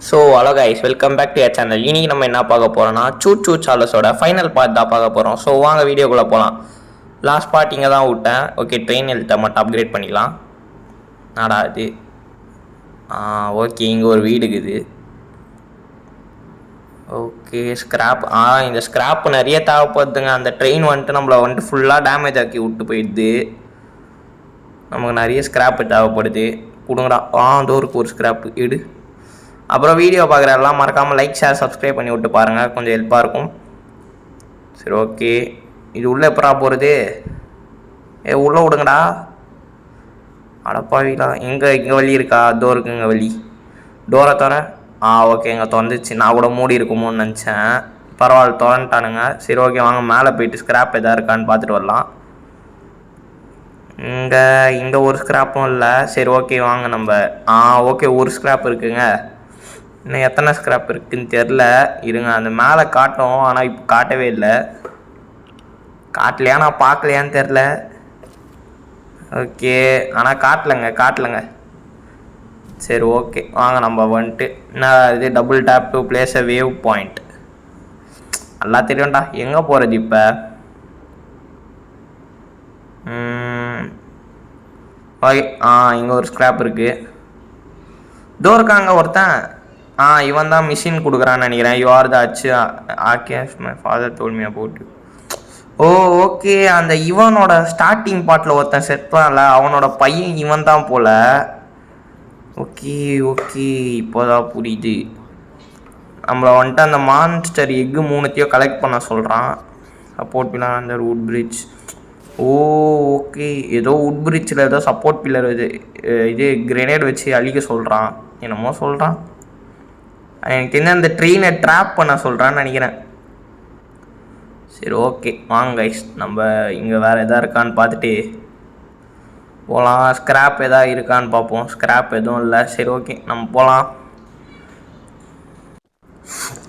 So hello guys, welcome back to your channel. இன்றைக்கி நம்ம என்ன பார்க்க போகிறோம்னா சூ சார்லஸோட ஃபைனல் பார்ட் தான் பார்க்க போகிறோம். ஸோ வாங்க வீடியோக்குள்ளே போகலாம். லாஸ்ட் பார்ட் இங்கே தான் விட்டேன். ஓகே, ட்ரெயின் எழுத்த மட்டும் அப்கிரேட் பண்ணிக்கலாம். நாடா இது ஓகே, இங்கே ஒரு வீடு இருக்குது. Okay, scrap. இந்த ஸ்க்ராப் நிறைய தேவைப்படுதுங்க. அந்த ட்ரெயின் வந்துட்டு நம்மளை வந்துட்டு ஃபுல்லாக டேமேஜ் ஆக்கி விட்டு போயிடுது. நமக்கு நிறைய ஸ்க்ராப்பு தேவைப்படுது. கொடுங்கடா. டோருக்கு ஒரு ஸ்க்ராப்பு எடு. அப்புறம் வீடியோ பார்க்குற எல்லாம் மறக்காமல் லைக், ஷேர், சப்ஸ்கிரைப் பண்ணி விட்டு பாருங்கள், கொஞ்சம் ஹெல்ப்பாக இருக்கும். சரி, ஓகே. இது உள்ளே எப்படா போகிறது? உள்ளே விடுங்கடா. அடப்பாவிங்களா, இங்கே வழி இருக்கா? டோர் இருக்குங்க வழி. டோரை தர. ஓகே, இங்கே திறந்துச்சு. நான் கூட மூடி இருக்குமோன்னு நினச்சேன். பரவாயில்ல, திறந்துட்டானுங்க. சரி, ஓகே, வாங்க மேலே போயிட்டு ஸ்க்ராப் எதாவது இருக்கான்னு பார்த்துட்டு வரலாம். இங்கே ஒரு ஸ்க்ராப்பும் இல்லை. சரி, ஓகே, வாங்க நம்ம. ஓகே, ஒரு ஸ்க்ராப் இருக்குங்க. இன்னும் எத்தனை ஸ்க்ராப் இருக்குதுன்னு தெரில. இருங்க, அந்த மேலே காட்டும். ஆனால் இப்போ காட்டவே இல்லை. காட்டலையா, நான் பார்க்கலையான்னு தெரில. ஓகே, ஆனால் காட்டலைங்க. சரி, ஓகே, வாங்க நம்ம வந்துட்டு. என்ன இது? Double tape to place a wave point. நல்லா தெரியும்டா. எங்கே போகிறது இப்போ? ஓகே, இங்கே ஒரு ஸ்க்ராப் இருக்குது. இதோ இருக்காங்க ஒருத்தன். இவன் தான் மிஷின் கொடுக்குறான்னு நினைக்கிறேன். யூ ஆர் த ஆகேஷ் my father told me about you. Okay, அந்த இவனோட ஸ்டார்டிங் பார்ட்டில் ஒருத்தன் செத்தான்ல, அவனோட பையன் இவன் தான் போல். ஓகே, இப்போதான் புரியுது. நம்மளை வந்துட்டு அந்த மான்ஸ்டர் எக்கு 3 கலெக்ட் பண்ண சொல்கிறான். சப்போர்ட் பில்லர் அந்த வுட் பிரிட்ஜ். ஓகே, ஏதோ வுட் பிரிட்ஜில் ஏதோ சப்போர்ட் பில்லர் இது கிரெனேட் வச்சு அழிக்க சொல்கிறான். என்னமோ சொல்கிறான். எனக்கு என்ன அந்த ட்ரெயினை ட்ராப் பண்ண சொல்கிறான்னு நினைக்கிறேன். சரி, ஓகே, வாங்க கைஸ், நம்ம இங்கே வேறு எதாவது இருக்கான்னு பார்த்துட்டு போகலாம். ஸ்க்ராப் எதாவது இருக்கான்னு பார்ப்போம். ஸ்க்ராப் எதுவும் இல்லை. சரி, ஓகே, நம்ம போகலாம்.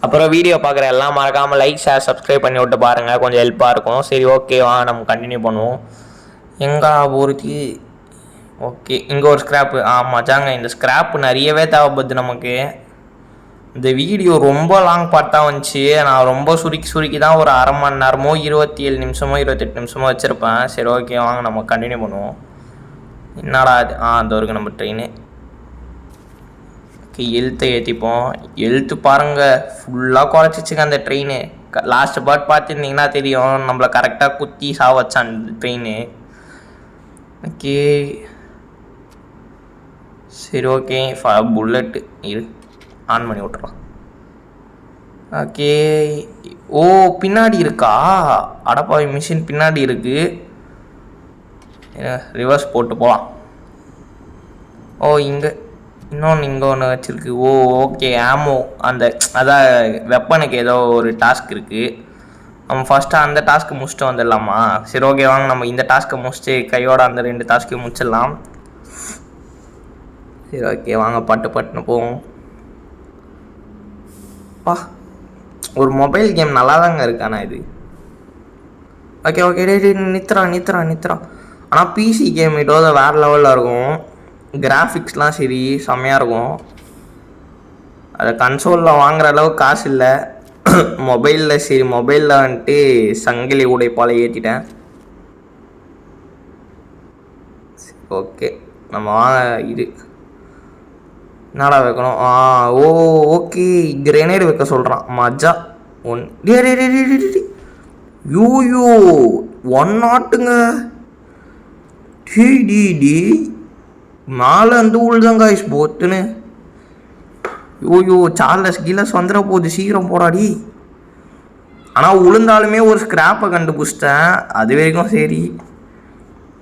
அப்புறம் வீடியோ பார்க்குற எல்லாம் மறக்காமல் லைக், ஷேர், சப்ஸ்கிரைப் பண்ணி விட்டு பாருங்கள், கொஞ்சம் ஹெல்ப்பாக இருக்கும். சரி, ஓகே, வாங்க நம்ம கண்டினியூ பண்ணுவோம். எங்கே போகிறது? ஓகே, இங்கே ஒரு ஸ்க்ராப்பு. மச்சாங்க, இந்த ஸ்க்ராப்பு நிறையவே தேவைப்படுது நமக்கு. இந்த வீடியோ ரொம்ப லாங் பார்ட் தான் வந்துச்சு. நான் ரொம்ப சுருக்கி தான் ஒரு அரை மணி நேரமோ 27 நிமிஷமோ 28 நிமிஷமோ வச்சுருப்பேன். சரி, ஓகே, வாங்க நம்ம கண்டினியூ பண்ணுவோம். என்னடா அது? அந்த இருக்கு நம்ம ட்ரெயின். ஓகே, எழுத்தை ஏற்றிப்போம். எழுத்து பாருங்கள், ஃபுல்லாக குறைச்சிச்சுங்க அந்த ட்ரெயின். லாஸ்ட் பார்ட் பார்த்துருந்தீங்கன்னா தெரியும், நம்மளை கரெக்டாக குத்தி சாவச்சான் அந்த ட்ரெயின். ஓகே, சரி, ஓகே, புல்லட்டு இரு, ஆன் பண்ணி விட்றலாம். ஓகே, பின்னாடி இருக்கா? அடப்பாவி, மிஷின் பின்னாடி இருக்கு. ரிவர்ஸ் போட்டு போகலாம். இங்கே இங்கே ஒன்று வச்சுருக்கு. ஓகே, ஆமோ அதான் வெப்பனுக்கு ஏதோ ஒரு டாஸ்க் இருக்குது. நம்ம ஃபஸ்ட்டு அந்த டாஸ்க்கு முடிச்சுட்டு வந்துடலாமா? சரி, ஓகே, வாங்க நம்ம இந்த டாஸ்க்கை முடிச்சுட்டு கையோட அந்த 2 டாஸ்க்கையும் முடிச்சிடலாம். சரி, ஓகே, வாங்க பட்டுன்னு போவோம். ஒரு மொபைல் கேம் நல்லா தாங்க இருக்காண்ணா இது. ஓகே, நித்துறான். ஆனால் பிசி கேம் இதோட வேறு லெவலில் இருக்கும். கிராஃபிக்ஸ்லாம் சரி செம்மையாக இருக்கும். அதை கன்சோலில் வாங்குகிற அளவுக்கு காசு இல்லை. மொபைலில் வந்துட்டு சங்கிலி உடைப்பால் ஏற்றிட்டேன். ஓகே, நம்ம இது என்னடா வைக்கணும்? ஓகே, கிரெனேட் வைக்க சொல்கிறான். மஜா. யூ 1 நாட்டுங்க. டி மேலே அந்த உள்தாங்க ஐஸ் போத்துன்னு. சார்லஸ் கீழஸ் வந்துட போகுது, சீக்கிரம் போராடி. ஆனால் உளுந்தாலுமே ஒரு ஸ்க்ராப்பை கண்டுபிடிச்சிட்டேன். அது வரைக்கும் சரி.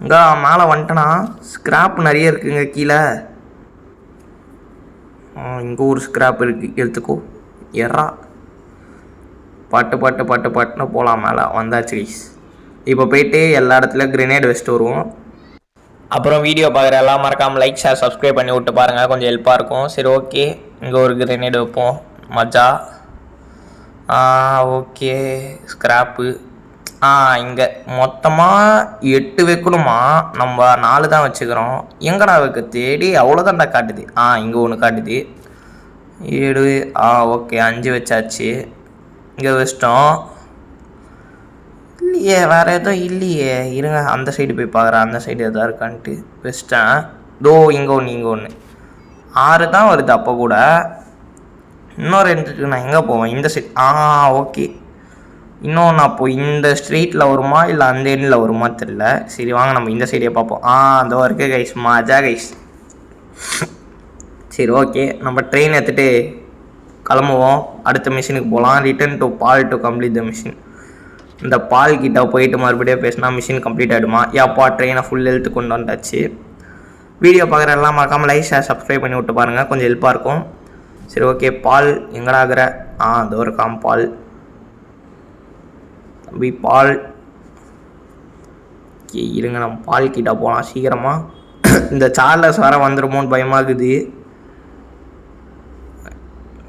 இங்கே மேலே வந்துட்டேனா? ஸ்க்ராப் நிறைய இருக்குங்க கீழே. இங்கே ஒரு ஸ்க்ராப் இருக்குது, எடுத்துக்கோ. எறா பட்டுன்னு போகலாம். மேலே வந்தாச்சு கைஸ். இப்போ போயிட்டு எல்லா இடத்துலையும் கிரெனேட் வச்சுட்டு வருவோம். அப்புறம் வீடியோ பார்க்குற எல்லாம் மறக்காமல் லைக், ஷேர், சப்ஸ்கிரைப் பண்ணி விட்டு பாருங்கள், கொஞ்சம் ஹெல்ப்பாக இருக்கும். சரி, ஓகே, இங்கே ஒரு கிரெனேட் வைப்போம். மஜா. Okay, scrap. இங்கே மொத்தமாக 8 வைக்கணுமா? நம்ம 4 தான் வச்சுக்கிறோம். எங்கடா வைக்க தேடி அவ்வளோதான்டா காட்டுது. இங்கே ஒன்று காட்டுது. 7 ஓகே 5 வச்சாச்சு. இங்கே வச்சிட்டோம். இல்லையே வேறு எதுவும் இல்லையே, இருங்க அந்த சைடு போய் பார்க்குறேன், அந்த சைடு எதாவது இருக்கான்ட்டு. வச்சிட்டேன். இங்கே ஒன்று 6 தான் வருது. அப்போ கூட இன்னும் 2 நான் எங்கே போவேன்? இந்த சைடு ஓகே. இன்னொன்று அப்போது இந்த ஸ்ட்ரீட்டில் வருமா இல்லை அந்த எண்ணில் வருமா தெரியல. சரி வாங்க நம்ம இந்த சைடே பார்ப்போம். அந்த இருக்கு கைஸ், மஜா கைஸ். சரி ஓகே, நம்ம ட்ரெயின் எடுத்துகிட்டு கிளம்புவோம். அடுத்த மிஷினுக்கு போகலாம். Return to ball to complete the machine. இந்த பால் கிட்ட போயிட்டு மறுபடியும் பேசினா மிஷின் கம்ப்ளீட் ஆகிடுமா? ஏப்பா ட்ரெயினை ஃபுல் ஹெல்த்து கொண்டு வந்தாச்சு. வீடியோ பார்க்குற எல்லாம் மறக்காமல் லைக் ஷேர் சப்ஸ்கிரைப் பண்ணி விட்டு பாருங்கள், கொஞ்சம் ஹெல்ப்பாக இருக்கும். சரி ஓகே, பால் எங்கடா இருக்கிற? அதோ இருக்காம் பால். தம்பி பால். இருங்க நம்ம பால் கிட்ட போகலாம் சீக்கிரமாக. இந்த சார்லஸ் வர வந்துடுமோன்னு பயமாகுது.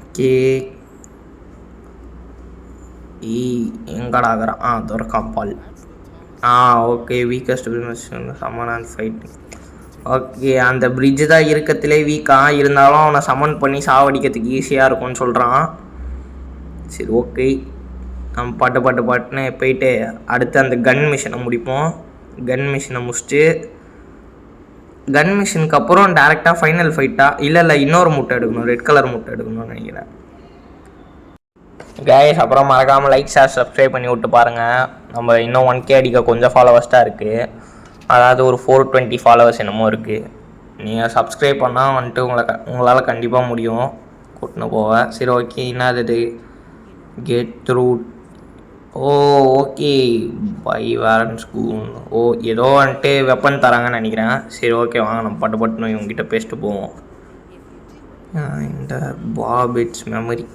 ஓகே எங்கடாகிறான்? துறக்காம் பால். Okay weakest summon and fight. Okay அந்த பிரிட்ஜு தான் இருக்கத்திலே வீக்காக இருந்தாலும் அவனை சமன் பண்ணி சாவடிக்கிறதுக்கு ஈஸியாக இருக்கும்னு சொல்கிறான். சரி ஓகே, நம்ம பாட்டுன்னு போயிட்டு அடுத்து அந்த கன் மிஷினை முடிப்போம். கன் மிஷினை முடிச்சுட்டு கன் மிஷினுக்கு அப்புறம் டேரெக்டாக ஃபைனல் ஃபைட்டா? இல்லை இன்னொரு முட்டை எடுக்கணும், ரெட் கலர் முட்டை எடுக்கணும்னு நினைக்கிறேன். கைஸ் அப்புறம் மறக்காமல் லைக் ஷேர் சப்ஸ்கிரைப் பண்ணி விட்டு பாருங்கள். நம்ம இன்னும் 1K அடிக்க கொஞ்சம் ஃபாலோவர்ஸ் தான் இருக்குது. அதாவது ஒரு 420 ஃபாலோவர்ஸ் என்னமோ இருக்குது. நீங்கள் சப்ஸ்கிரைப் பண்ணால் வந்துட்டு உங்களால் கண்டிப்பாக முடியும் கூட்டின்னு போவேன். சரி ஓகே, என்னது get through? Okay bye Warren school. ஏதோ வந்துட்டு வெப்பன் தராங்கன்னு நினைக்கிறேன். சரி ஓகே வாங்க நம்ம பட்டுன்னு இவங்ககிட்ட பேசிட்டு போவோம். இந்த பாபிட்ஸ் மெமரி,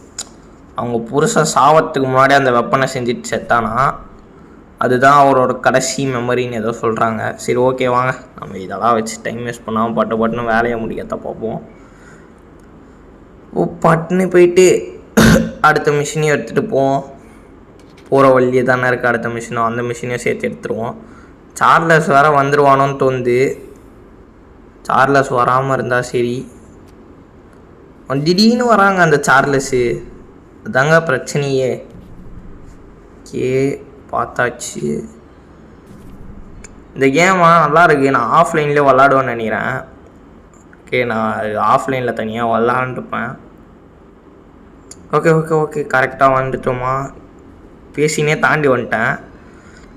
அவங்க புருஷன் சாவத்துக்கு முன்னாடி அந்த வெப்பனை செஞ்சுட்டு செத்தானா, அதுதான் அவரோட கடைசி மெமரின்னு ஏதோ சொல்கிறாங்க. சரி ஓகே வாங்க நம்ம இதெல்லாம் வச்சு டைம் வேஸ்ட் பண்ணாமல் பட்டுன்னு வேலையை முடிக்கத்தான் பார்ப்போம். பட்டுன்னு போயிட்டு அடுத்த மிஷினையும் எடுத்துகிட்டு போவோம். போகிற வழியே தானே இருக்குது அடுத்த மிஷினும், அந்த மிஷினையும் சேர்த்து எடுத்துருவோம். சார்லஸ் வேறு வந்துடுவானோன்னு தோணுது. சார்லஸ் வராமல் இருந்தால் சரி. திடீர்னு வராங்க அந்த சார்லஸ்ஸு, அதாங்க பிரச்சனையே. ஓகே பார்த்தாச்சு. இந்த கேமா நல்லா இருக்கு. நான் ஆஃப்லைன்லேயே விளாடுவேன்னு நினைக்கிறேன். ஓகே நான் ஆஃப்லைனில் தனியாக விளாண்டுருப்பேன். ஓகே ஓகே ஓகே கரெக்டாக வந்துட்டோமா? பேசினே தாண்டி வந்துட்டேன்.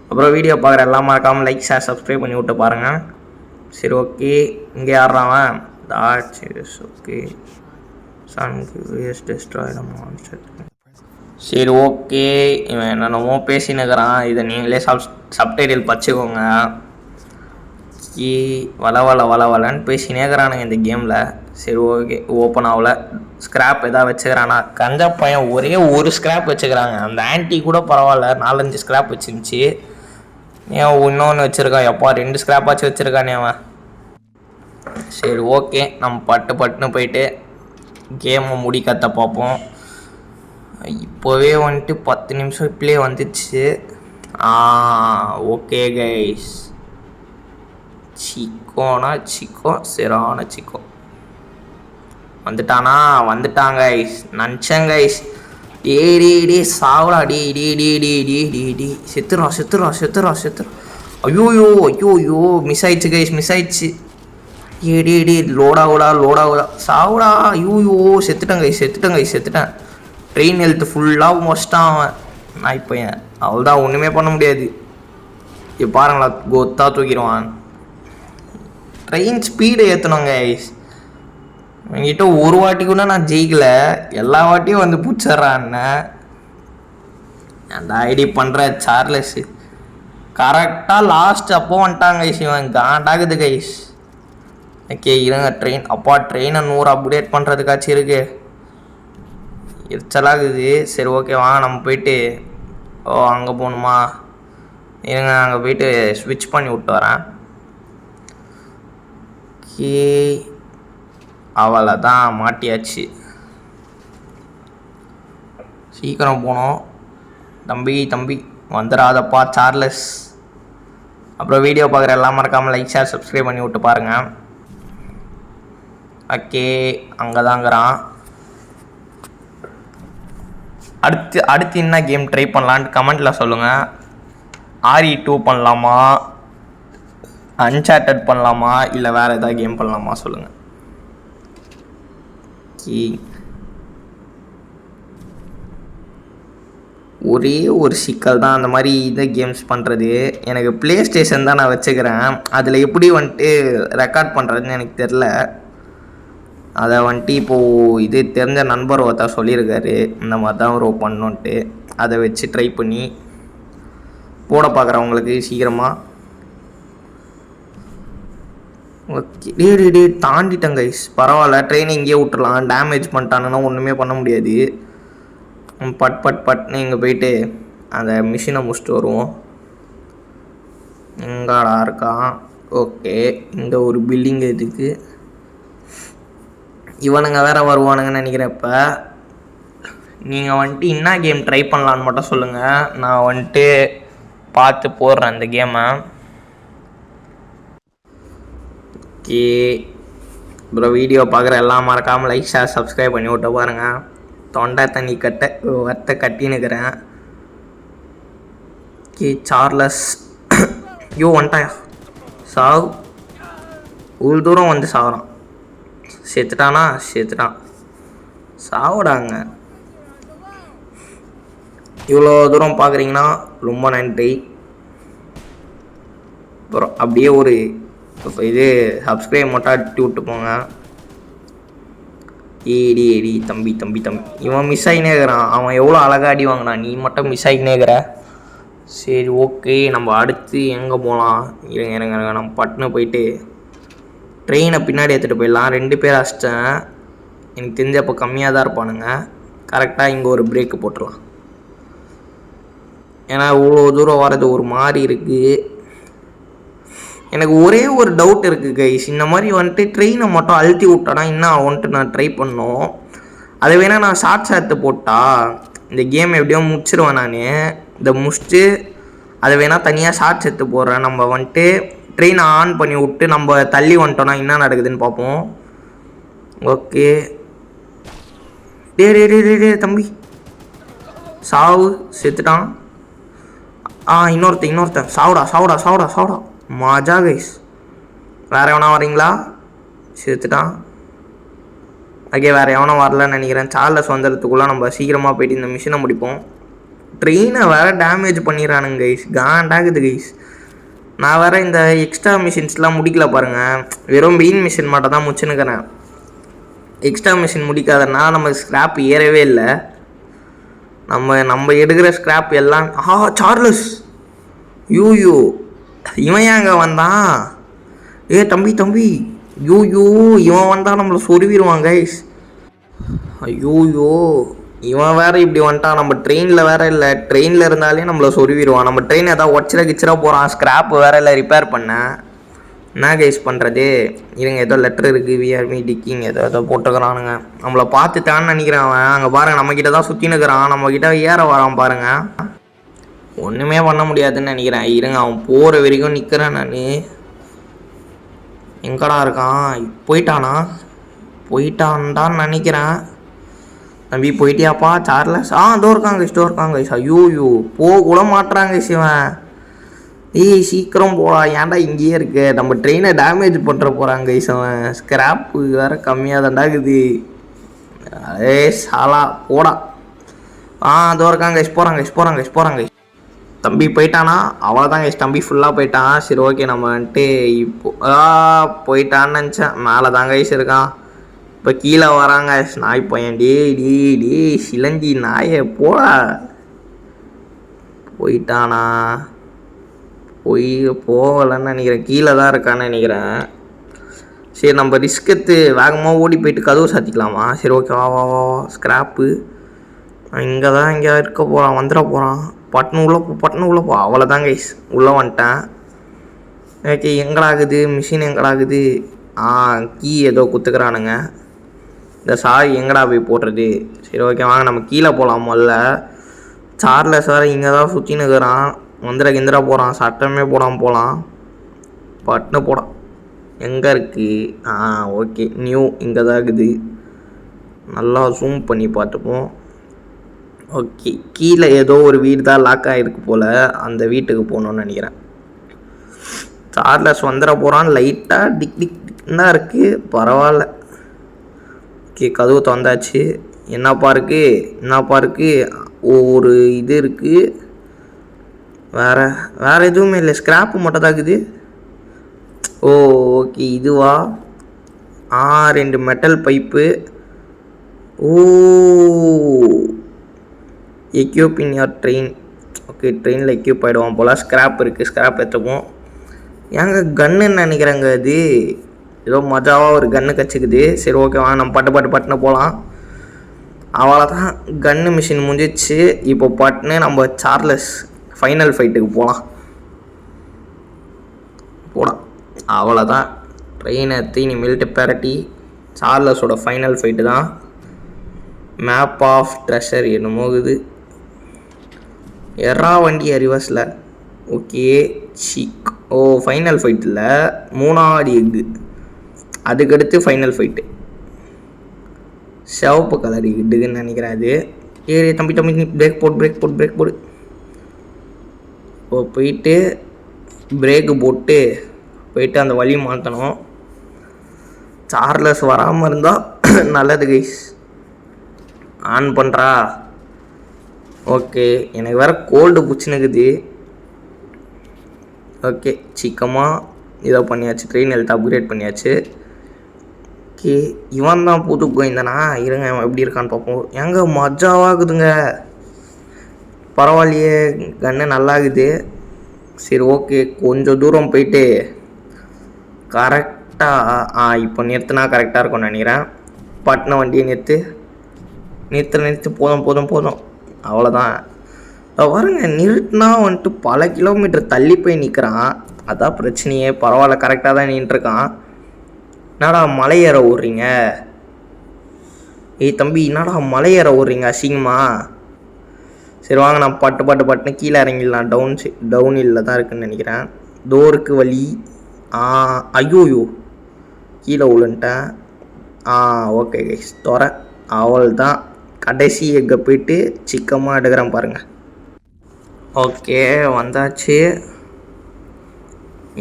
அப்புறம் வீடியோ பார்க்குற எல்லாம் மறக்காமல் லைக் ஷேர் சப்ஸ்கிரைப் பண்ணி விட்டு பாருங்கள். சரி ஓகே, இங்கே யாராவன் ஓகே சரி ஓகே, இவன் என்னென்னமோ பேசினுக்கிறான். இதை நீங்களே சப்டைட்டில் பச்சுக்கோங்க. வளன்னு பேசினேக்கிறானுங்க இந்த கேமில். சரி ஓகே, ஓப்பன் ஆகல. ஸ்க்ராப் எதாவது வச்சுக்கிறானா? கஞ்சா பையன் ஒரே ஒரு ஸ்க்ராப் வச்சுக்கிறாங்க. அந்த ஆன்ட்டி கூட பரவாயில்ல, 4-5 ஸ்க்ராப் வச்சுருந்துச்சி. ஏன் இன்னொன்று வச்சுருக்கான்? எப்பா 2 ஸ்க்ராப்பாச்சு வச்சுருக்கானே அவன். சரி ஓகே, நம்ம பட்டுன்னு போயிட்டு கேமை முடிக்கத்த பார்ப்போம். இப்போவே வந்துட்டு 10 நிமிஷம் இப்படியே வந்துச்சு. ஓகே கைஸ், சிக்கோ சிறான சிக்கோ வந்துட்டாங்க கைஸ். நினச்சேன் கைஸ். டே சாவலா டி செத்துறான். ஐயோ மிஸ் ஆயிடுச்சு கைஸ், மிஸ் ஆயிடுச்சு. டே லோடாகுடா சாவுடா. ஐயோ செத்துட்டேன். ட்ரெயின் ஹெல்த் ஃபுல்லாக மொஸ்ட்டான் அவன். நான் இப்போ அவள்தான் ஒன்றுமே பண்ண முடியாது. இப்போ பாருங்களா, கொத்தா தூக்கிடுவான். ட்ரெயின் ஸ்பீடை ஏற்றணுங்க கைஸ். என்கிட்ட ஒரு வாட்டி கூட நான் ஜெயிக்கலை, எல்லா வாட்டியும் வந்து பிடிச்சிட்றான். அந்த ஐடி பண்ணுற சார்லஸ் கரெக்டாக லாஸ்ட் அப்போ வந்துட்டாங்க கைஸ். இவன் காண்டாகுது கைஸ். ஓகே இருங்க, ட்ரெயினை 100 அப்டேட் பண்ணுறதுக்காச்சும் இருக்கு. எரிச்சலாகுது. சரி ஓகே வாங்க நம்ம போயிட்டு அங்கே போகணுமா? இருங்க அங்கே போயிட்டு ஸ்விட்ச் பண்ணி விட்டு வரேன். ஓகே அவளை தான் மாட்டியாச்சு. சீக்கிரம் போனோம். தம்பி வந்துடாதப்பா சார்லஸ். அப்புறம் வீடியோ பார்க்குற எல்லாம் மறக்காமல் லைக் ஷேர் சப்ஸ்கிரைப் பண்ணி விட்டு பாருங்கள். ஓகே அங்கே தாங்கிறான். அடுத்து என்ன கேம் ட்ரை பண்ணலான்ட்டு கமெண்ட்டில் சொல்லுங்கள். RE2 பண்ணலாமா, அன்சார்ட்டட் பண்ணலாமா, இல்லை வேறு எதாவது கேம் பண்ணலாமா சொல்லுங்கள். ஒரே ஒரு சிக்கல் தான் அந்த மாதிரி இதை கேம்ஸ் பண்ணுறது. எனக்கு ப்ளே ஸ்டேஷன் தான் நான் வச்சுக்கிறேன். அதில் எப்படி வந்துட்டு ரெக்கார்ட் பண்ணுறதுன்னு எனக்கு தெரில. அதை வந்துட்டு இப்போது இது தெரிஞ்ச நண்பர் ஒருத்தர் சொல்லியிருக்காரு இந்த மாதிரி தான் ஒரு பண்ணோன்ட்டு. அதை வச்சு ட்ரை பண்ணி போட பார்க்குறவங்களுக்கு சீக்கிரமாக. ஓகே டே தாண்டிட்டேன் கைஸ். பரவாயில்ல, ட்ரெயின் இங்கேயே விட்டுறலாம். டேமேஜ் பண்ணிட்டானுன்னா ஒன்றுமே பண்ண முடியாது. பட்னு இங்கே போயிட்டு அந்த மிஷினை முடிச்சுட்டு வருவோம். எங்காடா இருக்கான்? ஓகே, இங்கே ஒரு பில்டிங் இருக்குது. இவனுங்க வேறு வருவானுங்கன்னு நினைக்கிறேன். இப்போ நீங்கள் வந்துட்டு என்ன கேம் ட்ரை பண்ணலான்னு மட்டும் சொல்லுங்கள். நான் வந்துட்டு பார்த்து போடுறேன் இந்த கேமை. ஓகே அப்புறம் வீடியோ பார்க்குற எல்லாம் மறக்காமல் லைக் ஷேர் சப்ஸ்கிரைப் பண்ணி விட்டு பாருங்கள். தொண்டை தண்ணி வத்த கட்டின்னுக்கிறேன். Okay Charles வந்துட்டாயா? சாவு. இவ்வளோ தூரம் வந்து சாகுறான். செத்துட்டான். சாவுடாங்க. இவ்வளோ தூரம் பார்க்குறீங்கன்னா ரொம்ப நன்றி. அப்புறம் அப்படியே ஒரு இது சப்ஸ்கிரைப் மட்டும் அட்டி விட்டு போங்க. ஏடி தம்பி இவன் மிஸ் ஆகினே இருக்கிறான். அவன் எவ்வளோ அழகாக அடி வாங்கினான், நீ மட்டும் மிஸ் ஆகினே இருக்கிற. சரி ஓகே, நம்ம அடுத்து எங்கே போகலாம்? இருங்க நம்ம பட்டுன்னு போயிட்டு ட்ரெயினை பின்னாடி எடுத்துகிட்டு போயிடலாம். 2 பேர் அடிச்சிட்டேன். எனக்கு தெரிஞ்ச அப்போ கம்மியாக தான் இருப்பானுங்க. கரெக்டாக இங்கே ஒரு பிரேக்கு போட்டுடலாம். ஏன்னா இவ்வளோ தூரம் வர்றது ஒரு மாதிரி இருக்குது. எனக்கு ஒரே ஒரு டவுட் இருக்குது கைஸ். இந்த மாதிரி வந்துட்டு ட்ரெயினை மட்டும் அழுத்தி விட்டானா இன்னும் வந்துட்டு நான் ட்ரை பண்ணோம். அதை வேணால் நான் ஷார்ட்ஸ் எடுத்து போட்டா இந்த கேம் எப்படியோ முடிச்சிருவேன். நான் இதை முடிச்சுட்டு அதை வேணால் தனியாக ஷார்ட்ஸ் எடுத்து போடுறேன். நம்ம வந்துட்டு ட்ரெயினை ஆன் பண்ணி விட்டு நம்ம தள்ளி வந்துட்டோன்னா என்ன நடக்குதுன்னு பார்ப்போம். ஓகே டே தம்பி சாவு. செத்துட்டான். இன்னொருத்தன் சாவுடா. மாஜா கைஸ். வேறு எவனா வரீங்களா? செத்துட்டான். ஓகே வேறு எவனா வரலன்னு நினைக்கிறேன். சார்லஸ் வந்துடுறதுக்குள்ளே நம்ம சீக்கிரமாக போயிட்டு இந்த மிஷினை முடிப்போம். ட்ரெயினை வேறு டேமேஜ் பண்ணிடுறானுங்க கைஸ். காண்டாகுது கைஸ். நான் வேறு இந்த எக்ஸ்ட்ரா மிஷின்ஸ்லாம் முடிக்கல பாருங்கள். வெறும் மெயின் மிஷின் மட்டும் தான் முடிச்சுன்னுக்கிறேன். எக்ஸ்ட்ரா மிஷின் முடிக்காதன்னா நம்ம ஸ்க்ராப் ஏறவே இல்லை. நம்ம எடுக்கிற ஸ்க்ராப் எல்லாம் சார்லஸ் யூ இவன் ஏங்க வந்தான்? தம்பி இவன் வந்தால் நம்மளை சொருவிடுவான் கைஸ். இவன் வேறு இப்படி வந்துட்டான். நம்ம ட்ரெயினில் வேறு இல்லை. ட்ரெயினில் இருந்தாலே நம்மளை சொருவிடுவான். நம்ம ட்ரெயின் ஏதாவது ஒச்சிர போகிறான். ஸ்க்ராப் வேறு இல்லை ரிப்பேர் பண்ண. என்ன கைஸ் பண்ணுறது? இருங்க, ஏதோ லெட்டர் இருக்குது. விஆர்மி டிக்கிங் ஏதோ போட்டுக்கிறானுங்க. நம்மளை பார்த்துட்டான்னு நினைக்கிறேன் அவன். அங்கே பாருங்கள், நம்மக்கிட்ட தான் சுற்றினுக்கிறான். நம்மக்கிட்ட ஏற வரான் பாருங்கள். ஒன்றுமே பண்ண முடியாதுன்னு நினைக்கிறேன். இருங்க, அவன் போகிற வரைக்கும் நிற்கிறேன் நான். எங்கடா இருக்கான்? போயிட்டான்டான்னு நினைக்கிறேன். தம்பி போயிட்டியாப்பா சார்லஸ்? இதோ இருக்காங்க. ஐயோ போக கூட மாட்டுறாங்க சிவன். சீக்கிரம் போடா. ஏன்டா இங்கேயே இருக்கு? நம்ம ட்ரெயினை டேமேஜ் பண்ணுற போகிறாங்க அவன். ஸ்கிராப்பு வேறு கம்மியாக தாண்டாகுது. சாலா போடா. அதோ இருக்காங்க. போகிறாங்க. தம்பி போயிட்டானா? அவ்வளோதாங்க. தம்பி ஃபுல்லாக போயிட்டான். சரி ஓகே, நம்ம வந்துட்டு இப்போ போயிட்டான்னு நினச்சேன். மேலே தாங்க இருக்கான். இப்போ கீழே வராங்க நாய் பையன். டே சிலஞ்சி நாயை போடா. போயிட்டானா? போகலன்னு நினைக்கிறேன். கீழே தான் இருக்கான்னு நினைக்கிறேன். சரி நம்ம ரிஸ்க் எடுத்து வேகமாக ஓடி போயிட்டு கதவு சாத்திக்கலாமா? சரி ஓகே வா. ஸ்க்ராப்பு இங்கே இருக்க போகிறான். வந்துட போகிறான். பட்னு உள்ள போ. அவ்வளோதாங்க கைஸ், உள்ளே வந்துட்டேன். ஓகே எங்கடாகுது மிஷின்? எங்கடாகுது? கீ ஏதோ குத்துக்கிறானுங்க. இந்த சாரி எங்கடா போய் போடுறது? சரி ஓகே வாங்க நம்ம கீழே போகலாம். முதல்ல சார்லஸ் வேறு இங்கே தான் சுற்றின்னு இருக்கிறான். கிந்திரா போகிறான். சட்டமே போடாமல் போகலாம். பட்னு போட எங்கே இருக்குது? ஓகே நியூ இங்கே தான் இருக்குது. நல்லா ஜூம் பண்ணி பார்த்துப்போம். ஓகே, கீழே ஏதோ ஒரு வீடு தான் லாக் ஆகிருக்கு போல், அந்த வீட்டுக்கு போகணுன்னு நினைக்கிறேன். சார்லஸ் வந்துட போகிறான். லைட்டாக டிக் டிக் டிக்னா இருக்குது, பரவாயில்ல. ஓகே, கதவு திறந்தாச்சு. என்னப்பா இருக்குது? ஒரு இது இருக்குது, வேறு எதுவுமே இல்லை. ஸ்க்ராப்பு மட்டும் தான் இருக்குது. ஓ ஓகே, இதுவா? 2 மெட்டல் பைப்பு. ஓ, equip in your train. Okay, ட்ரெயினில் எக்யூப் ஆகிடுவான் போல். ஸ்க்ராப் இருக்குது, ஸ்க்ராப் எடுத்துப்போம். ஏங்க கன்னுன்னு நினைக்கிறேங்க, அது ஏதோ மஜாவாக ஒரு கன்று கச்சிக்குது. சரி ஓகே, வாங்க நம்ம பட்டுன்னு போகலாம். அவ்வளோதான், கன்னு மிஷின் முடிஞ்சிச்சு. இப்போ பட்டுன்னு நம்ம சார்லஸ் ஃபைனல் ஃபைட்டுக்கு போகலாம். அவ்வளோதான், ட்ரெயினை எடுத்து இனிமேல்ட்டு பெரட்டி சார்லஸோட ஃபைனல் ஃபைட்டு தான். மேப் ஆஃப் ட்ரெஷர் என்னமோ இது. வண்டி ரிவர்ஸில். ஓகே, சிக். ஓ, ஃபைனல் ஃபைட்டில் 3வது எக்கு, அதுக்கடுத்து ஃபைனல் ஃபைட்டு. சிவப்பு கலர் எக்குன்னு நினைக்கிறேன் அது. ஏறி தம்பி நீ பிரேக் போடு. இப்போ போயிட்டு பிரேக்கு போயிட்டு அந்த வழி மாற்றணும். சார்லஸ் வராமல் இருந்தால் நல்லது கைஸ். ஆன் பண்ணுறா. ஓகே, எனக்கு வேறு கோல்டு பிடிச்சினுக்குது. ஓகே, சீக்கிரமாக இதை பண்ணியாச்சு. ட்ரெயின் ஹெல்த் அப்கிரேட் பண்ணியாச்சு. ஓகே, இவன் தான் புது கோயந்தானா? இருங்க, இவன் எப்படி இருக்கான்னு பார்ப்போம். எங்கே மஜாவாகுதுங்க, பரவாயில்லையே, கன்று நல்லாகுது. சரி ஓகே, கொஞ்சம் தூரம் போயிட்டு கரெக்டாக இப்போ நிறுத்தினா கரெக்டாக இருக்கும்னு நினைக்கிறேன். பட்டின வண்டியை நிறுத்து. போதும். அவ்வளோதான். பாருங்க, நிறுத்தினா வந்துட்டு பல கிலோமீட்டர் தள்ளி போய் நிற்கிறான். அதான் பிரச்சனையே. பரவாயில்ல, கரெக்டாக தான் நின்றுருக்கான். என்னடா மலை ஏற ஓடுறீங்க? ஏய் தம்பி, என்னடா மலை ஏற ஓடுறீங்க அசிங்கமா? சரி வாங்க, நான் பட்டுன்னு கீழே இறங்கிடலாம். டவுன் ஹில்லில் தான் இருக்குன்னு நினைக்கிறேன். டோருக்கு வழி. ஐயோயோ, கீழே விழுந்துட்டேன். ஓகே கைஸ், அவள் தான் கடைசி எங்கே போயிட்டு சிக்கமாக எடுக்கிறேன் பாருங்கள். ஓகே, வந்தாச்சு.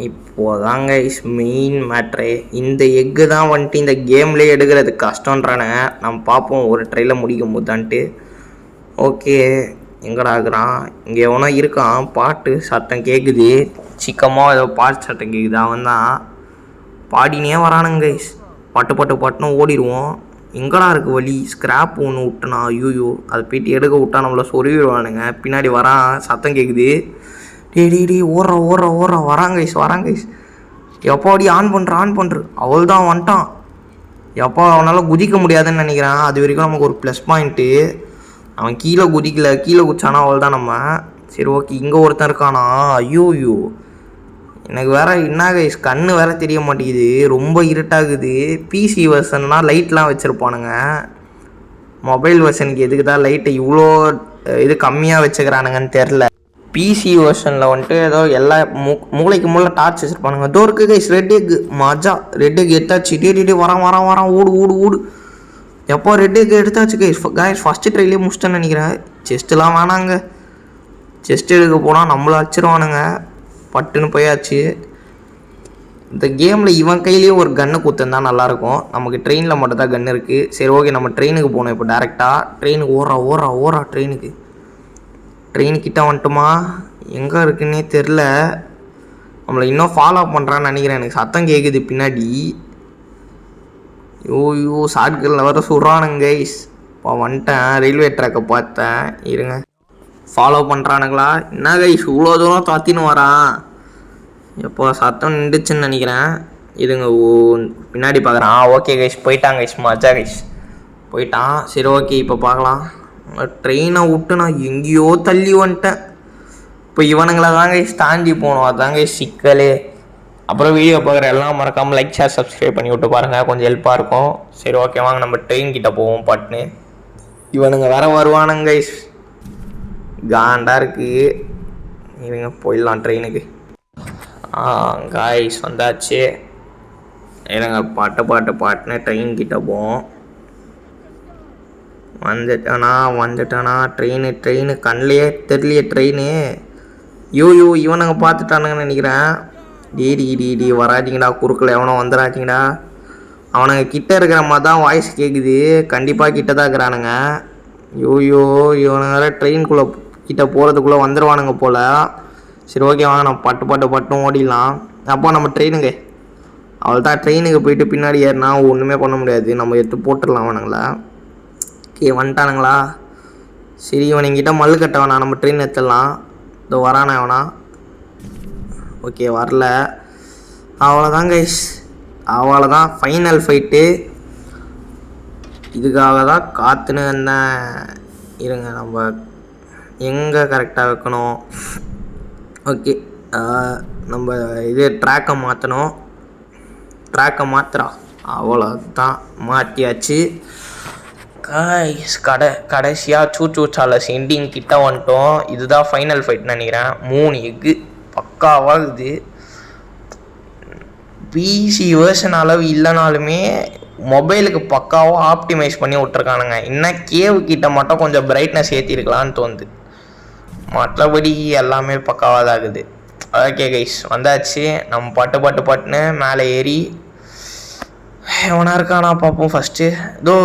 இப்போதாங்க மெயின் மேட்ரே. இந்த எக்கு தான் வந்துட்டு இந்த கேம்லேயே எடுக்கிறது கஷ்டன்றானுங்க. நம்ம பார்ப்போம் ஒரு ட்ரையில் முடிக்கும் போதான்ட்டு. ஓகே, எங்கடா இருக்கிறான்? இங்கே எவனோ இருக்கான். பாட்டு சத்தம் கேட்குது, சிக்கமாக ஏதோ பாட்டு சத்தம் கேட்குது. அவன் தான் பாடினே வரானுங்க கைஸ். பட்டுன்னு ஓடிடுவோம். எங்கடா இருக்குது வழி? ஸ்க்ராப் ஒன்று விட்டனா? ஐயோ, அதை போயிட்டு எடுக்க விட்டா நம்மளை சொருவிடுவானுங்க. பின்னாடி வரான், சத்தம் கேட்குது. டே ஓடுற வராங்க கைஸ். எப்போடி ஆன் பண்ணுற? அவள் தான் வந்துட்டான். எப்போ அவனால் குதிக்க முடியாதுன்னு நினைக்கிறான். அது வரைக்கும் நமக்கு ஒரு ப்ளஸ் பாயிண்ட்டு. அவன் கீழே குதிச்சானா அவள் தான் நம்ம. சரி ஓகே, இங்கே ஒருத்தன் இருக்கானா? ஐயோ, எனக்கு வேறு என்ன கைஸ், கண்ணு வேறு தெரிய மாட்டேங்குது, ரொம்ப இருட்டாகுது. பிசி வெர்ஷன்னா லைட்லாம் வச்சுருப்பானுங்க. மொபைல் வெர்ஷனுக்கு எதுக்கு தான் லைட்டை இவ்வளோ இது கம்மியாக வச்சுக்கிறானுங்கன்னு தெரில. பிசி வெர்ஷனில் வந்துட்டு ஏதோ எல்லா மூளை டார்ச் வச்சுருப்பானுங்க. அதோ இருக்குது guys, red egg. Red egg எடுத்தாச்சு. டே வரான். ஓடு. எப்போ ரெட் எக் எடுத்தாச்சு கைஸ். ஃபஸ்ட்டு ட்ரைலேயே முடிச்சிட்டேன்னு நினைக்கிறேன். செஸ்ட்டுலாம் வேணாங்க. செஸ்ட் எடுக்க போனால் நம்மளை அடிச்சிருவானுங்க. பட்டுன்னு போயாச்சு. இந்த கேமில் இவன் கையிலேயே ஒரு கன்று குத்துந்தான் நல்லாயிருக்கும். நமக்கு ட்ரெயினில் மட்டும் தான் கன்று இருக்குது. சரி ஓகே, நம்ம ட்ரெயினுக்கு போகணும் இப்போ டேரெக்டாக. ட்ரெயினுக்கு ஓடுறா. ட்ரெயின்கிட்ட வந்துட்டுமா? எங்கே இருக்குன்னே தெரில. நம்மளை இன்னும் ஃபாலோ பண்ணுறான்னு நினைக்கிறேன். எனக்கு சத்தம் கேட்குது பின்னாடி. ஐயோ, ஷார்ட்கட்டில் வர சொல்கிறானுங்க கைஸ். இப்போ வந்துட்டேன், ரயில்வே ட்ராக்கை பார்த்தேன். இருங்க, ஃபாலோ பண்ணுறானுங்களா? என்ன கைஸ் இவ்வளோ தூரம் தாத்தின்னு வரான்? எப்போ சத்தம் நின்றுச்சுன்னு நினைக்கிறேன். இதுங்க பின்னாடி பார்க்குறான். ஓகே கைஸ், போயிட்டான் கைஸ். மஜா கைஸ், போயிட்டான். சரி ஓகே, இப்போ பார்க்கலாம். ட்ரெயினை விட்டு நான் எங்கேயோ தள்ளி வந்துட்டேன். இப்போ இவனுங்களை தாங்க தாண்டி போகணும். அதாங்க சிக்கலே. அப்புறம் வீடியோ பார்க்குற எல்லாம் மறக்காமல் லைக், ஷேர், சப்ஸ்கிரைப் பண்ணி விட்டு பாருங்கள், கொஞ்சம் ஹெல்ப்பாக இருக்கும். சரி ஓகே, வாங்க நம்ம ட்ரெயின் கிட்டே போவோம் பட்டுன்னு. இவனுங்க வேற வருவானுங்க கைஸ், காண்டா இருக்குது. இவங்க போயிடலாம் ட்ரெயினுக்கு. காய்ஸ் வந்தாச்சு. இருங்க, பாட்டுன்னு ட்ரெயின் கிட்டே போவோம். வந்துட்டானா ட்ரெயின் கண்ணிலே தெரியலையே ட்ரெயின். யூ இவனுங்க பார்த்துட்டானுங்கன்னு நினைக்கிறேன். டி வராதிங்கடா, குறுக்கில் எவனோ வந்துடாதீங்கடா. அவனுங்க கிட்ட இருக்கிற மாதிரி தான் வாய்ஸ் கேட்குது. கண்டிப்பாக கிட்ட தான் இருக்கிறானுங்க. இவனுங்க ட்ரெயின்குள்ளே கிட்ட போகிறதுக்குள்ளே வந்துடுவானுங்க போல். சரி ஓகே வாங்க, நம்ம பட்டு ஓடிடலாம். அப்போ நம்ம ட்ரெயினுங்க அவள் தான். ட்ரெயினுக்கு போயிட்டு பின்னாடி ஏறினா ஒன்றுமே பண்ண முடியாது, நம்ம எடுத்து போட்டுடலாம் அவனுங்களா. ஓகே வந்துட்டானுங்களா. சரி இவனுங்கிட்ட மல்லு கட்ட வேணாம், நம்ம ட்ரெயின் எடுத்துடலாம். இதோ வரானா வேணா. ஓகே வரல. அவ்வளோதான் கைஸ், அவ்வளோதான் ஃபைனல் ஃபைட்டு. இதுக்காக தான் காத்துன்னு இருந்தேன். இருங்க நம்ம எங்கே கரெக்டாக வைக்கணும். ஓகே நம்ம இது ட்ராக்கை மாற்றணும். ட்ராக்கை மாற்றுறா. அவ்வளோதான் மாற்றியாச்சு கைஸ். கடைசியாக சூச்சு சாலஸ் எண்டிங் கிட்ட வந்துட்டோம். இதுதான் ஃபைனல் ஃபைட் நினைக்கிறேன். 3 எக்கு பக்காவாகுது. பிசி வேர்ஷன் அளவு இல்லைனாலுமே மொபைலுக்கு பக்காவாக ஆப்டிமைஸ் பண்ணி விட்ருக்கானுங்க. இன்னும் கேவு கிட்ட மட்டும் கொஞ்சம் பிரைட்னஸ் ஏற்றிருக்கலான்னு தோணுது. மற்றபடி எல்லாமே பக்காவாக தான் இருக்குது. ஓகே கைஸ் வந்தாச்சு. நம்ம பட்டுன்னு மேலே ஏறி எவனா இருக்கானா பார்ப்போம் ஃபஸ்ட்டு. இதோ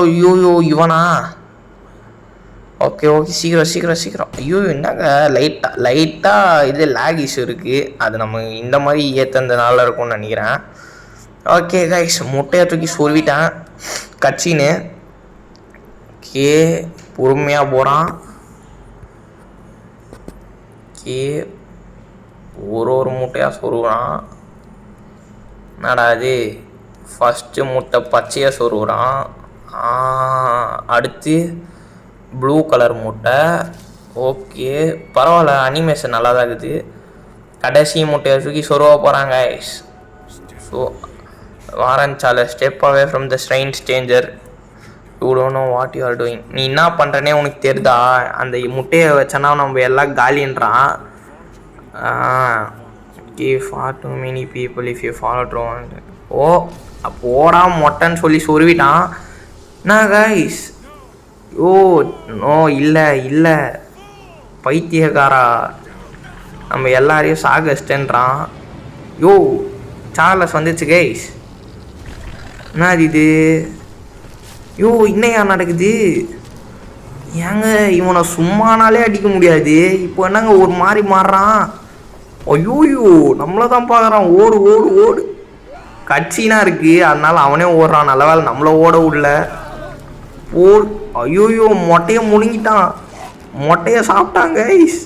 இவனா. ஓகே சீக்கிரம். என்னங்க லைட்டாக இது லேக் இஷ்யூ இருக்குது. அது நம்ம இந்த மாதிரி ஏற்றதுனால இருக்கும்னு நினைக்கிறேன். ஓகே கைஸ் முட்டையை தூக்கி சொல்லிட்டேன் கட்சின்னு. ஓகே பொறுமையாக போகிறான். ஓகே ஒரு முட்டையாக சொருகிறான். என்னடா அது, ஃபஸ்ட்டு முட்டை பச்சையாக சொருகிறான். அடுத்து ப்ளூ கலர் முட்டை. ஓகே பரவாயில்ல, அனிமேஷன் நல்லா தான் இருக்குது. கடைசி முட்டையை தூக்கி சொருவ போகிறாங்க. ஸோ வாரன் சால step away from the strain stranger, you don't know what you are doing. நீ என்ன பண்ணுறனே உனக்கு தெரியுதா? அந்த முட்டையை வச்சனா நம்ம எல்லாம் காலின்றான். Far too many people if you follow true. போடா மொட்டைன்னு சொல்லி சொருவிட்டான். என்ன கைஸ்? நோ இல்லை பைத்தியக்காரா, நம்ம எல்லாரையும் சாகஸ்டன்றான். சார்லஸ் வந்துச்சு கைஸ். என்ன இது? இன்னையா நடக்குது? ஏங்க இவனை சும்மானாலே அடிக்க முடியாது, இப்போ என்னங்க ஒரு மாதிரி மாறுறான். நம்மளை தான் பார்க்குறான். ஓடு கட்சினா இருக்குது, அதனால அவனே ஓடுறான். நல்ல வேலை நம்மளை ஓட விடல. மொட்டையை முழுங்கிட்டான். மொட்டையை சாப்பிட்டாங்க கைஸ்.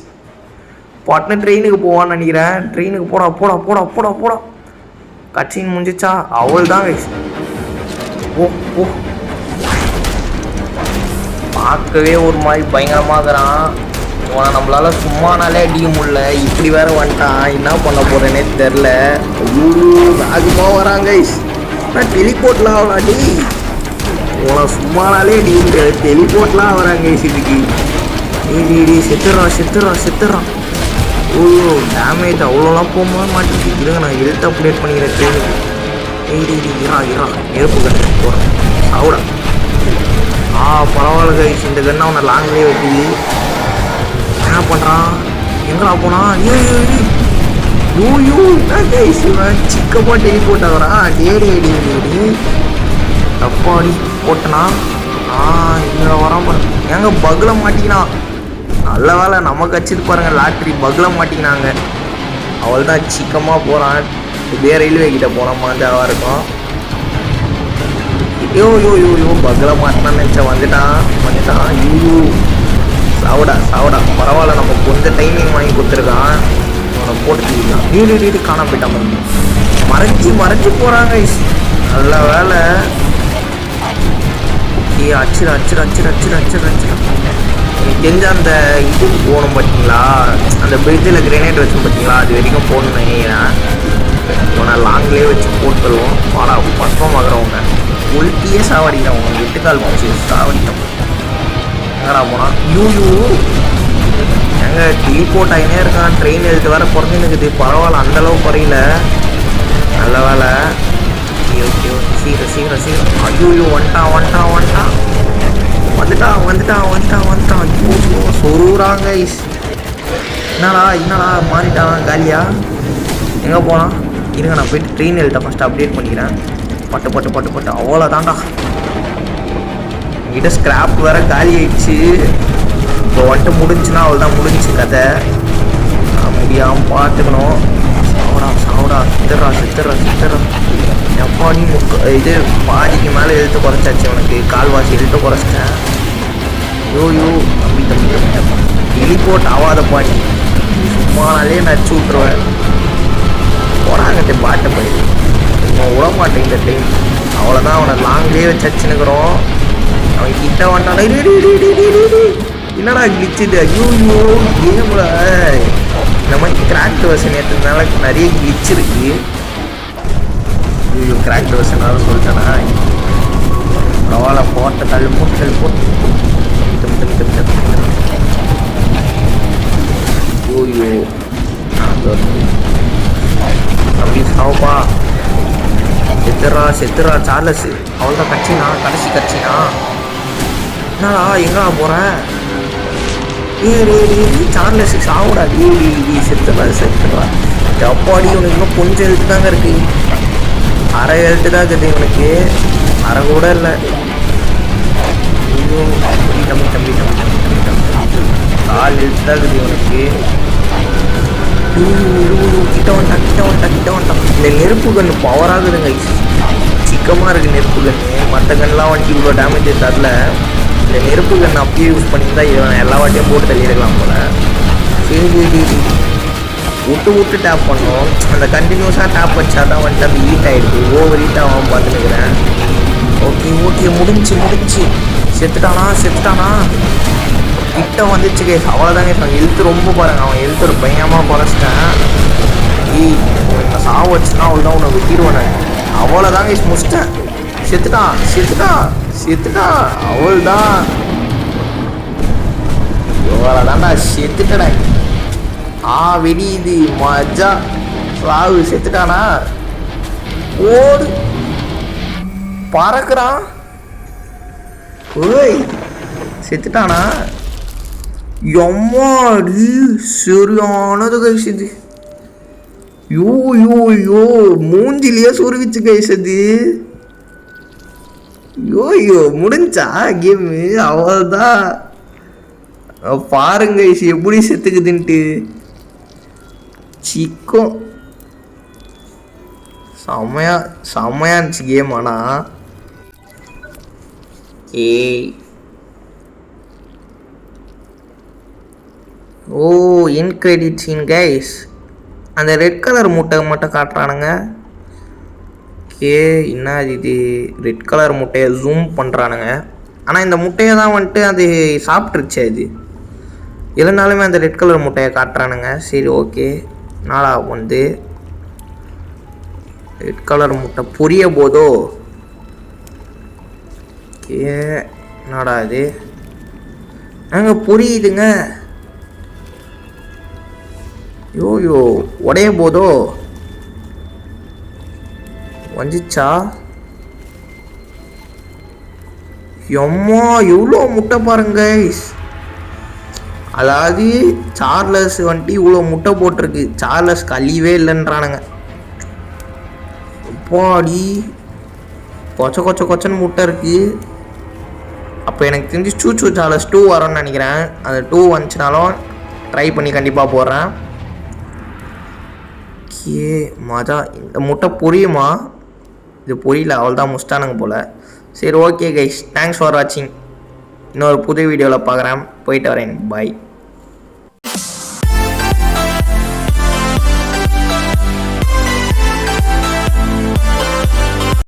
பட்ன ட்ரெயினுக்கு போவான்னு நினைக்கிறேன். ட்ரெயினுக்கு போடா. கட்சின்னு முடிஞ்சிச்சா? அவள் தான் கைஸ். பார்க்கவே ஒரு மாதிரி பயங்கரமாகறான். இவனை நம்மளால சும்மானாலே அடிக்க முடியல, இப்படி வேற வந்துட்டான். என்ன பண்ண போறேன்னே தெரில. வேகமாக வராங்க கைஸ். நான் டெலிபோர்ட்லாம் ஆகலாடி. இவனை சும்மானாலே அடிக்க முடியாது, டெலிபோர்ட்லாம் வராங்க கைஸ். இதுக்கு செத்துறான். டேமேஜ் அவ்வளோலாம் போகும்போது மாட்டிட்டு இருங்க. நான் ஹெல்த் அப்டேட் பண்ணிக்கிறேன் ட்ரெயினுக்கு. இரா நெருப்பு கட்டு போகிறேன். அவ்வளோ பரவாயில்ல கைஸ். இந்த கண்ணை அவனை லாங்லேயே வைக்கிது. என்ன பண்ணுறான்? எங்கடா போனான்? கைஸ் சிக்கப்பா டெலிபோர்ட் ஆகிறான். டேடி தப்பாடி போட்டனா. இங்கே வராம ஏங்க பக்கில் மாட்டிக்கினான். நல்ல வேலை நமக்கு வச்சுட்டு பாருங்க, லாட்ரி பக்கில் மாட்டிக்கினாங்க. அவள் தான் சிக்கமாக போகிறான். இதே ரயில்வே கிட்ட போன மாதிரி அழகாக இருக்கும். பக்கில் மாட்டினான்னு நினச்சேன். வந்துட்டான். சாவடா பரவாயில்ல, நம்ம கொஞ்சம் டைமிங் வாங்கி கொடுத்துருக்கான். அவனை போட்டுக்கலாம். நீடு காண போயிட்டான். மறைச்சு போகிறாங்க. நல்ல வேலை. அச்சிரு. தெரிஞ்ச அந்த இதுக்கு போகணும் பார்த்தீங்களா, அந்த பிரிட்ஜில் கிரேனேட் வச்சு பார்த்தீங்களா, அது வரைக்கும் போகணும்னு நினைக்கிறேன். இவனை லாங்லேயே வச்சு போட்டுருவோம். பாடா பஸ்வமாகறவங்க உள்ட்டியே சாவடிக்கிறவங்க. 8 கால் போச்சு சாவடிக்கிறோம். எங்கடா போனா? எங்க டெலிபோர்ட் ஆகினே இருக்கான். ட்ரெயின் எழுத்து வேற குறைஞ்சி இருக்குது. பரவாயில்ல, அந்தளவு குறையில. நல்ல வேலை. சீக்கிரம். வந்துட்டான். வந்துட்டான் ஐயோ சொருறாங்க கைஸ். என்னடா மாறிட்டான் காலியா? எங்கே போனான்? இருங்க நான் போயிட்டு ட்ரெயின் எழுட்ட ஃபஸ்ட்டு அப்டேட் பண்ணிக்கிறேன். பட்டு அவ்வளோதான்டா. என்கிட்ட ஸ்கிராப் வேற காலி ஆயிடுச்சு. இப்போ வந்துட்டு முடிஞ்சுன்னா அவள்தான் முடிஞ்சு கதை. முடியாமல் பார்த்துக்கணும். சாவுடா சித்தரா எப்பா நீ இது பாதிக்கு மேலே எழுத்து குறைச்சாச்சு. உனக்கு கால்வாசி எழுத்து குறைச்சிட்டேன். யோ தம்பி டெலிபோர்ட் ஆகாத பாடி சும்மானாலே நச்சு விட்ருவேன். போனாங்கட்டு பாட்டை போய் அவன் விடமாட்டேன் இந்த டைம். அவ்வளோதான். அவனை லாங்லேயே வச்சுன்னுக்குறோம். அவன் கிட்ட வந்துட்டான். என்னடா கிளிச்சுது? ஐயோ கேம்ல இந்த மாதிரி கிராக்ட் வெர்ஷன் ஏற்றதுனால நிறைய கிளிச் இருக்கு. ஐயோ கிராக்ட் வெர்ஷனால சொல்லிட்டேனா? பரவாயில்ல போட்ட தள்ளு போட்டு ஐயோ தம்பி சாவுப்பா. செத்துறா சார்லஸ். அவள்தான் கடைசி கட்சினா. என்னடா எங்கடா போகிறேன்? சார்லஸ் சாவுடா. செத்துறா எப்பாடி. உனக்கு இன்னும் கொஞ்சம் எழுத்து தாங்க இருக்கு. அரை எழுத்து தான் இருக்குது இவனுக்கு. அரை கூட இல்லை. ஐயோ தம்பி 4 எழுத்து தான் இருக்குது இவனுக்கு. கிட்ட வந்துட்டான். இந்த நெருப்பு கன்று பவராகுதுங்க. சிக்கமாக இருக்குது நெருப்பு கன்று. மற்ற கன்லாம் வந்துட்டு இவ்வளோ டேமேஜ் தரல. இந்த நெருப்பு கன்று அப்பயே யூஸ் பண்ணியிருந்தா இவன் எல்லா வாட்டியும் போட்டு தள்ளியிருக்கலாம் போல. சரி விட்டு டேப் பண்ணோம். அந்த கண்டினியூஸாக டேப் வச்சா தான் வந்துட்டு அந்த ஹீட் ஆகிடுது. ஓவர் ஹீட் ஆகாமல் பார்த்துன்னுக்கிறேன். ஓகே முடிஞ்சு. செத்துட்டானா? கிட்ட வந்துச்சு கேஸ். அவ்வளோதாங்க. அவன் எழுத்து ரொம்ப பாருங்க. அவன் எழுத்து ஒரு பயமாக குறைச்சிட்டேன். உனக்கு சாவு வச்சுன்னா அவ்வளோதான். உன்னை விட்டிடுவேன். அவ்வளோதாங்க முடிச்சிட்டேன். செத்துட்டான் அவள்தான். இவ்வளோதான்டா செத்துட்டடா. வெடியுது மஜா. சாவு செத்துட்டானா? ஓடு பறக்குறான். ஓய் செத்துட்டானா? எம்மாடி சரியானது கைஸ் இது. யோ மூஞ்சிலேயே சுருவிச்சு கைஸ் அது. யோ முடிஞ்சா கேமு? அவ்வளோதான். பாருங்க கைஸ் எப்படி செத்துக்குதுன்ட்டு. சிக்கும் செம்மையா இருந்துச்சு கேம். ஆனால் இன் கிரெடிட் சீன் கைஸ். அந்த ரெட் கலர் முட்டை மட்டும் காட்டுறானுங்க. என்ன இது? ரெட் கலர் முட்டையை ஜூம் பண்ணுறானுங்க. ஆனால் இந்த முட்டையை தான் வந்துட்டு அது சாப்பிட்ருச்சு. அது இல்லைனாலுமே அந்த ரெட் கலர் முட்டையை காட்டுறானுங்க. சரி ஓகே. நாளா வந்து ரெட் கலர் முட்டை பொரிய போதோ. என்னடா இது? புரியுதுங்க. யோ உடைய போதோ வந்துச்சா? எம்மா எவ்வளோ முட்டை பாருங்க. அதாவது சார்லஸ் வந்துட்டு இவ்வளோ முட்டை போட்டிருக்கு. சார்லஸ் கழிவே இல்லைன்றானுங்க. அப்பாடி கொச்சன்னு முட்டை இருக்கு. அப்போ எனக்கு தெரிஞ்சு சூச்சு சார்லஸ் 2 வரும்னு நினைக்கிறேன். அந்த 2 வந்துச்சுனாலும் ட்ரை பண்ணி கண்டிப்பாக போடுறேன். மஜா. இந்த முட்டை புரியுமா? இது புரியல. அவள்தான் முடிச்சிட்டானுங்க போல். சரி ஓகே கைஸ், தேங்க்ஸ் ஃபார் வாட்சிங். இன்னொரு புது வீடியோவில் பார்க்குறேன். போயிட்டு வரேன். பாய்.